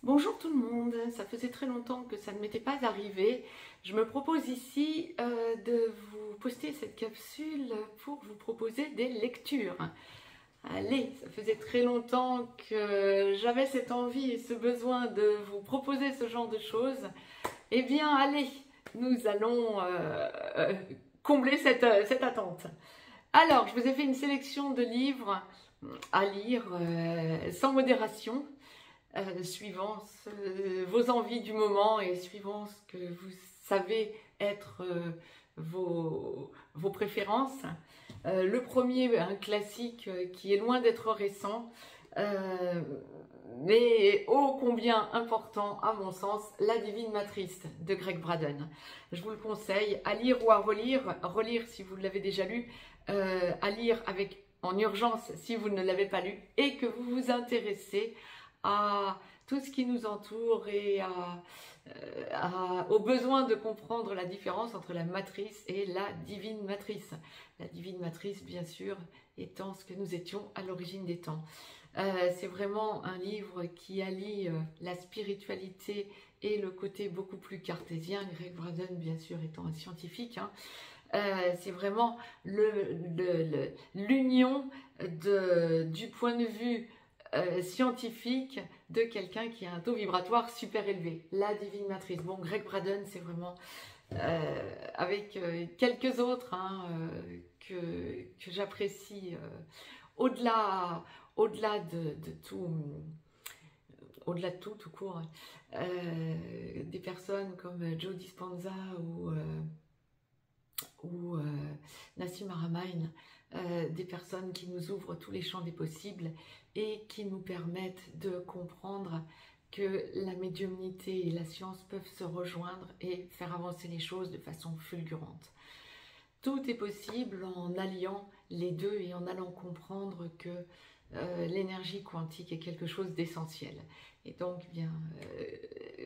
Bonjour tout le monde, ça faisait très longtemps que ça ne m'était pas arrivé. Je me propose ici de vous poster cette capsule pour vous proposer des lectures. Allez, ça faisait très longtemps que j'avais cette envie et ce besoin de vous proposer ce genre de choses. Eh bien, allez, nous allons combler cette attente. Alors, je vous ai fait une sélection de livres à lire sans modération. Suivant vos envies du moment et suivant ce que vous savez être vos préférences. Le premier, un classique qui est loin d'être récent, mais ô combien important à mon sens, La Divine Matrice de Greg Braden. Je vous le conseille à lire ou à relire, relire si vous l'avez déjà lu, à lire en urgence si vous ne l'avez pas lu et que vous vous intéressez à tout ce qui nous entoure et au besoin de comprendre la différence entre la matrice et la divine matrice. La divine matrice, bien sûr, étant ce que nous étions à l'origine des temps. C'est vraiment un livre qui allie la spiritualité et le côté beaucoup plus cartésien. Greg Braden, bien sûr, étant un scientifique, hein. C'est vraiment l'union du point de vue scientifique de quelqu'un qui a un taux vibratoire super élevé. La divine matrice. Bon, Greg Braden, c'est vraiment avec quelques autres hein, que j'apprécie au-delà de tout. Au-delà de tout court, des personnes comme Joe Dispenza ou Nassim Haramein, des personnes qui nous ouvrent tous les champs des possibles et qui nous permettent de comprendre que la médiumnité et la science peuvent se rejoindre et faire avancer les choses de façon fulgurante. Tout est possible en alliant les deux et en allant comprendre que l'énergie quantique est quelque chose d'essentiel. Et donc, bien,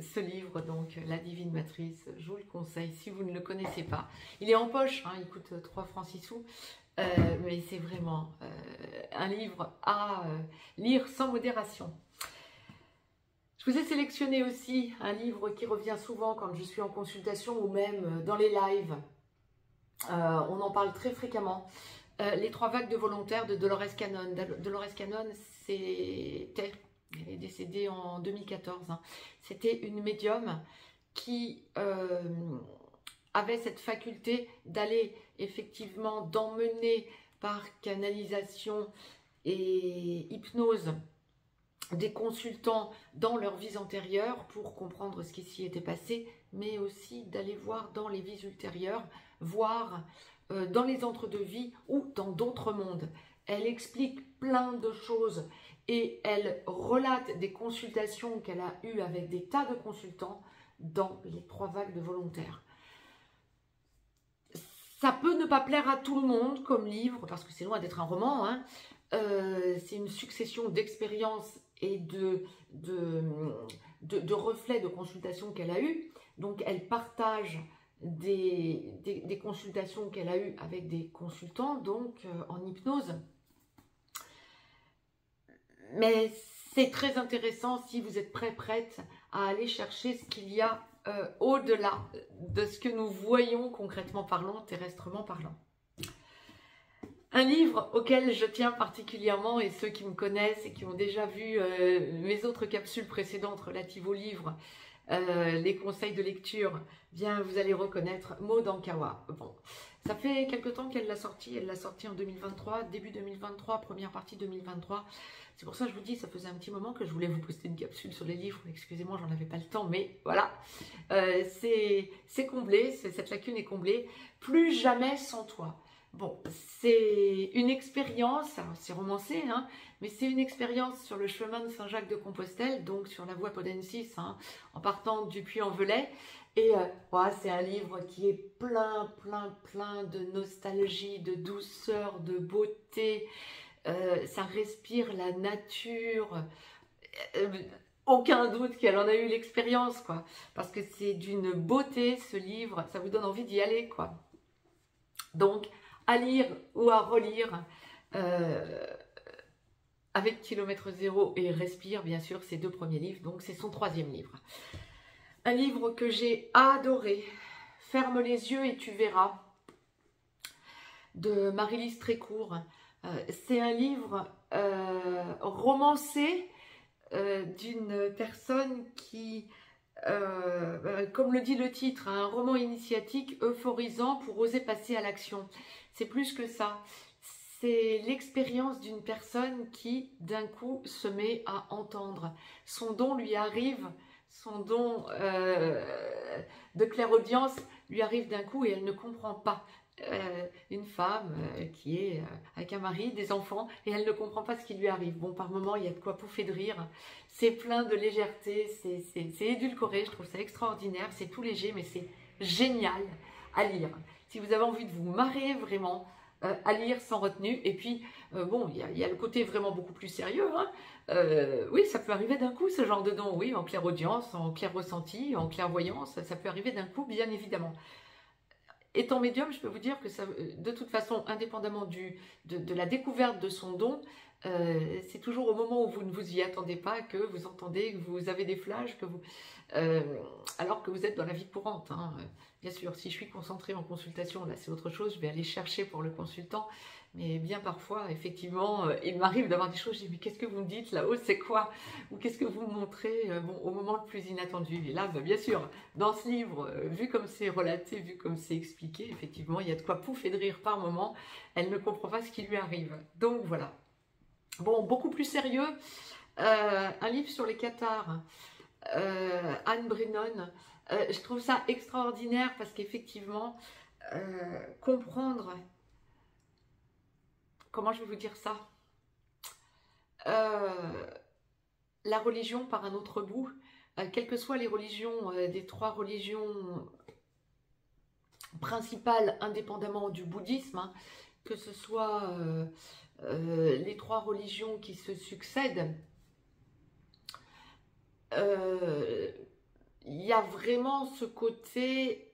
ce livre, donc La Divine Matrice, je vous le conseille si vous ne le connaissez pas. Il est en poche, hein, il coûte 3 francs 6 sous, mais c'est vraiment un livre à lire sans modération. Je vous ai sélectionné aussi un livre qui revient souvent quand je suis en consultation ou même dans les lives. On en parle très fréquemment. Les 3 vagues de volontaires de Dolores Cannon. Dolores Cannon, elle est décédée en 2014. Hein. C'était une médium qui avait cette faculté d'aller effectivement, d'emmener par canalisation et hypnose des consultants dans leurs vies antérieures pour comprendre ce qui s'y était passé, mais aussi d'aller voir dans les vies ultérieures, voir dans les entre-deux-vies ou dans d'autres mondes. Elle explique plein de choses et elle relate des consultations qu'elle a eues avec des tas de consultants dans les 3 vagues de volontaires. Ça peut ne pas plaire à tout le monde comme livre, parce que c'est loin d'être un roman, hein. C'est une succession d'expériences et de reflets de consultations qu'elle a eues. Donc elle partage des consultations qu'elle a eues avec des consultants, donc en hypnose. Mais c'est très intéressant si vous êtes prête à aller chercher ce qu'il y a au-delà de ce que nous voyons concrètement parlant, terrestrement parlant. Un livre auquel je tiens particulièrement, et ceux qui me connaissent et qui ont déjà vu mes autres capsules précédentes relatives aux livres, les conseils de lecture, bien vous allez reconnaître Maud Ankawa. Bon, ça fait quelque temps qu'elle l'a sorti, elle l'a sorti en 2023, début 2023, première partie 2023. C'est pour ça que je vous dis, ça faisait un petit moment que je voulais vous poster une capsule sur les livres. Excusez-moi, j'en avais pas le temps, mais voilà, c'est comblé, cette lacune est comblée. Plus jamais sans toi. Bon, c'est une expérience, alors c'est romancé, hein, mais c'est une expérience sur le chemin de Saint-Jacques de Compostelle, donc sur la voie Podensis, hein, en partant du Puy-en-Velay. Et voilà, c'est un livre qui est plein de nostalgie, de douceur, de beauté. Ça respire la nature. Aucun doute qu'elle en a eu l'expérience, quoi. Parce que c'est d'une beauté, ce livre. Ça vous donne envie d'y aller, quoi. Donc, à lire ou à relire, avec Kilomètre Zéro et Respire, bien sûr, ses 2 premiers livres, donc c'est son 3e livre. Un livre que j'ai adoré, Ferme les yeux et tu verras, de Marie-Lise Trécourt. C'est un livre romancé d'une personne qui, comme le dit le titre, un roman initiatique euphorisant pour oser passer à l'action. C'est plus que ça. C'est l'expérience d'une personne qui, d'un coup, se met à entendre. Son don lui arrive, son don de clairaudience lui arrive d'un coup et elle ne comprend pas. Une femme qui est avec un mari, des enfants, et elle ne comprend pas ce qui lui arrive. Bon, par moments, il y a de quoi pouffer de rire. C'est plein de légèreté, c'est édulcoré, je trouve ça extraordinaire. C'est tout léger, mais c'est génial à lire. Si vous avez envie de vous marrer vraiment, à lire sans retenue. Et puis, bon, il y a le côté vraiment beaucoup plus sérieux. Hein. Oui, ça peut arriver d'un coup, ce genre de don. Oui, en clairaudience, en clair ressenti, en clairvoyance, ça peut arriver d'un coup, bien évidemment. Étant médium, je peux vous dire que ça, de toute façon, indépendamment de la découverte de son don, c'est toujours au moment où vous ne vous y attendez pas que vous entendez, que vous avez des flashs, alors que vous êtes dans la vie courante. Hein. Bien sûr, si je suis concentrée en consultation, là c'est autre chose, je vais aller chercher pour le consultant. Mais bien parfois, effectivement, il m'arrive d'avoir des choses, je dis mais qu'est-ce que vous me dites là-haut, c'est quoi? Ou qu'est-ce que vous me montrez au moment le plus inattendu? Et là, bien sûr, dans ce livre, vu comme c'est relaté, vu comme c'est expliqué, effectivement, il y a de quoi pouffer de rire par moment. Elle ne comprend pas ce qui lui arrive. Donc voilà. Bon, beaucoup plus sérieux, un livre sur les cathares, Anne Brennan. Je trouve ça extraordinaire parce qu'effectivement, comprendre... Comment je vais vous dire ça? La religion par un autre bout, quelles que soient les religions, des 3 religions principales indépendamment du bouddhisme, hein, que ce soit les 3 religions qui se succèdent, il y a vraiment ce côté...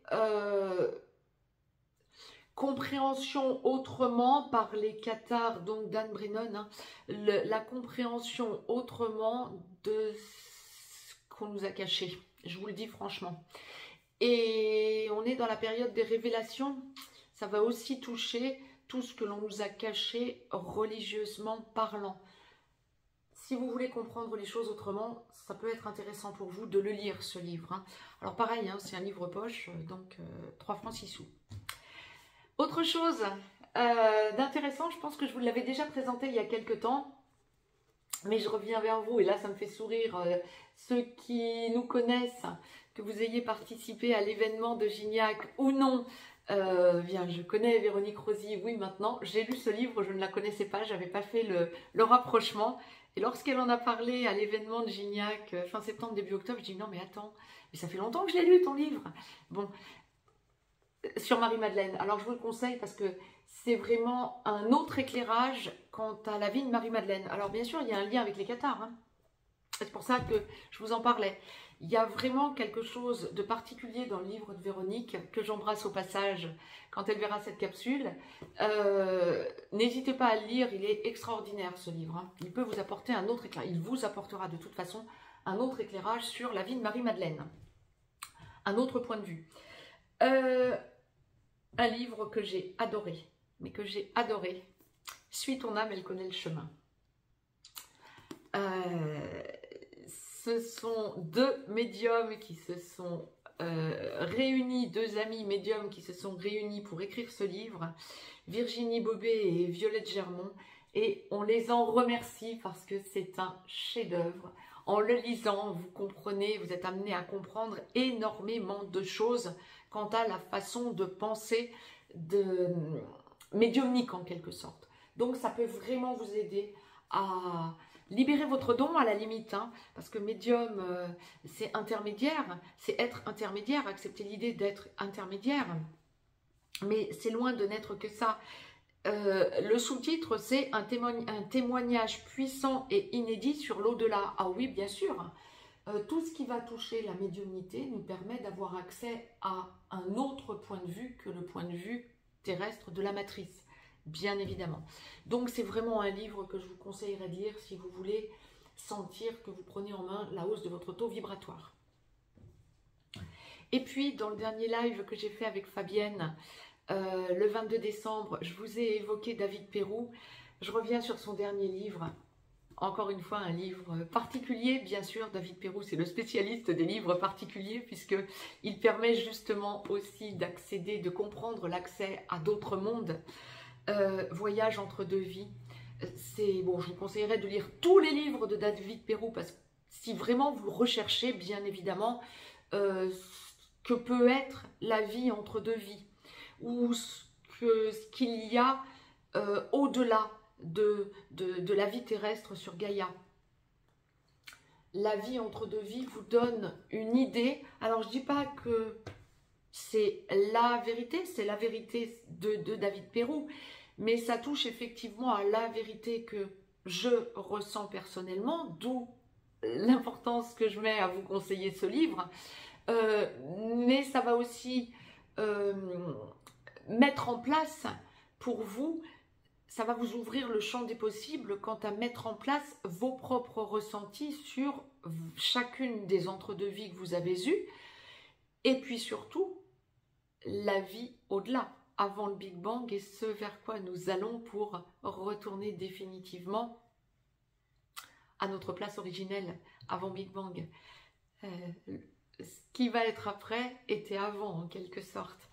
compréhension autrement par les cathares, donc d'Anne Brennan, hein, la compréhension autrement de ce qu'on nous a caché, je vous le dis franchement. Et on est dans la période des révélations, ça va aussi toucher tout ce que l'on nous a caché religieusement parlant. Si vous voulez comprendre les choses autrement, ça peut être intéressant pour vous de le lire, ce livre. Hein. Alors pareil, hein, c'est un livre poche, donc 3 francs 6 sous. Autre chose d'intéressant, je pense que je vous l'avais déjà présenté il y a quelques temps, mais je reviens vers vous et là ça me fait sourire ceux qui nous connaissent, que vous ayez participé à l'événement de Gignac ou non. Bien, je connais Véronique Rosy, oui maintenant, j'ai lu ce livre, je ne la connaissais pas, j'avais pas fait le rapprochement. Et lorsqu'elle en a parlé à l'événement de Gignac, fin septembre, début octobre, je dis non mais attends, mais ça fait longtemps que je l'ai lu ton livre. Bon, sur Marie-Madeleine. Alors je vous le conseille parce que c'est vraiment un autre éclairage quant à la vie de Marie-Madeleine. Alors bien sûr, il y a un lien avec les cathares. Hein. C'est pour ça que je vous en parlais. Il y a vraiment quelque chose de particulier dans le livre de Véronique que j'embrasse au passage quand elle verra cette capsule. N'hésitez pas à le lire, il est extraordinaire ce livre. Hein. Il peut vous apporter un autre éclairage. Il vous apportera de toute façon un autre éclairage sur la vie de Marie-Madeleine. Un autre point de vue. Un livre que j'ai adoré, mais que j'ai adoré. Suis ton âme, elle connaît le chemin. Ce sont 2 médiums qui se sont réunis, 2 amis médiums qui se sont réunis pour écrire ce livre, Virginie Bobet et Violette Germont, et on les en remercie parce que c'est un chef-d'œuvre. En le lisant, vous comprenez, vous êtes amené à comprendre énormément de choses quant à la façon de penser médiumnique en quelque sorte. Donc ça peut vraiment vous aider à libérer votre don à la limite, hein, parce que médium c'est intermédiaire, c'est être intermédiaire, accepter l'idée d'être intermédiaire, mais c'est loin de n'être que ça. Le sous-titre c'est un témoignage puissant et inédit sur l'au-delà. Ah oui, bien sûr. Tout ce qui va toucher la médiumnité nous permet d'avoir accès à un autre point de vue que le point de vue terrestre de la matrice. bien évidemment. Donc c'est vraiment un livre que je vous conseillerais de lire si vous voulez sentir que vous prenez en main la hausse de votre taux vibratoire. Et puis dans le dernier live que j'ai fait avec Fabienne, le 22 décembre, je vous ai évoqué David Perroux. Je reviens sur son dernier livre. Encore une fois, un livre particulier, bien sûr. David Perroux, c'est le spécialiste des livres particuliers, puisqu'il permet justement aussi d'accéder, de comprendre l'accès à d'autres mondes. Voyage entre deux vies. Bon, je vous conseillerais de lire tous les livres de David Perroux, parce que si vraiment vous recherchez, bien évidemment, ce que peut être la vie entre deux vies, ou ce qu'il y a au-delà de la vie terrestre sur Gaïa. La vie entre deux vies vous donne une idée. Alors je ne dis pas que c'est la vérité de David Perroux, mais ça touche effectivement à la vérité que je ressens personnellement, d'où l'importance que je mets à vous conseiller ce livre. Mais ça va aussi mettre en place pour vous, ça va vous ouvrir le champ des possibles quant à mettre en place vos propres ressentis sur chacune des entre-deux-vies que vous avez eues, et puis surtout la vie au-delà, avant le Big Bang, et ce vers quoi nous allons pour retourner définitivement à notre place originelle avant Big Bang. Ce qui va être après était avant, en quelque sorte.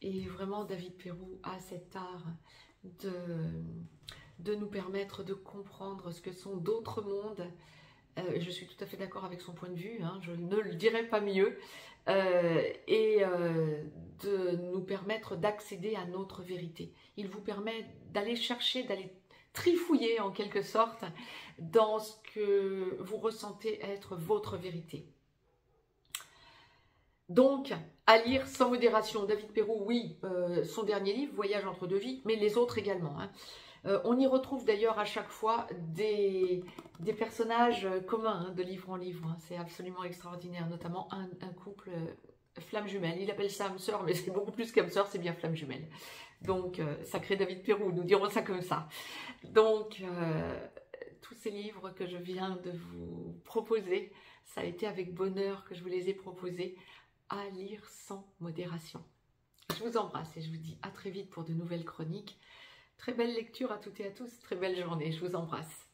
Et vraiment, David Perroux a cet art de nous permettre de comprendre ce que sont d'autres mondes. Je suis tout à fait d'accord avec son point de vue, hein, je ne le dirai pas mieux, et de nous permettre d'accéder à notre vérité. Il vous permet d'aller chercher, d'aller trifouiller en quelque sorte dans ce que vous ressentez être votre vérité. Donc, à lire sans modération. David Perroux, oui, son dernier livre, Voyage entre deux vies, mais les autres également. Hein. On y retrouve d'ailleurs à chaque fois des personnages communs, hein, de livre en livre. Hein. C'est absolument extraordinaire, notamment un couple flamme jumelle. Il appelle ça âme sœur, mais c'est beaucoup plus qu'âme sœur, c'est bien flamme jumelle. Donc, sacré David Perroux, nous dirons ça comme ça. Donc, tous ces livres que je viens de vous proposer, ça a été avec bonheur que je vous les ai proposés, à lire sans modération. Je vous embrasse et je vous dis à très vite pour de nouvelles chroniques. Très belle lecture à toutes et à tous, très belle journée, je vous embrasse.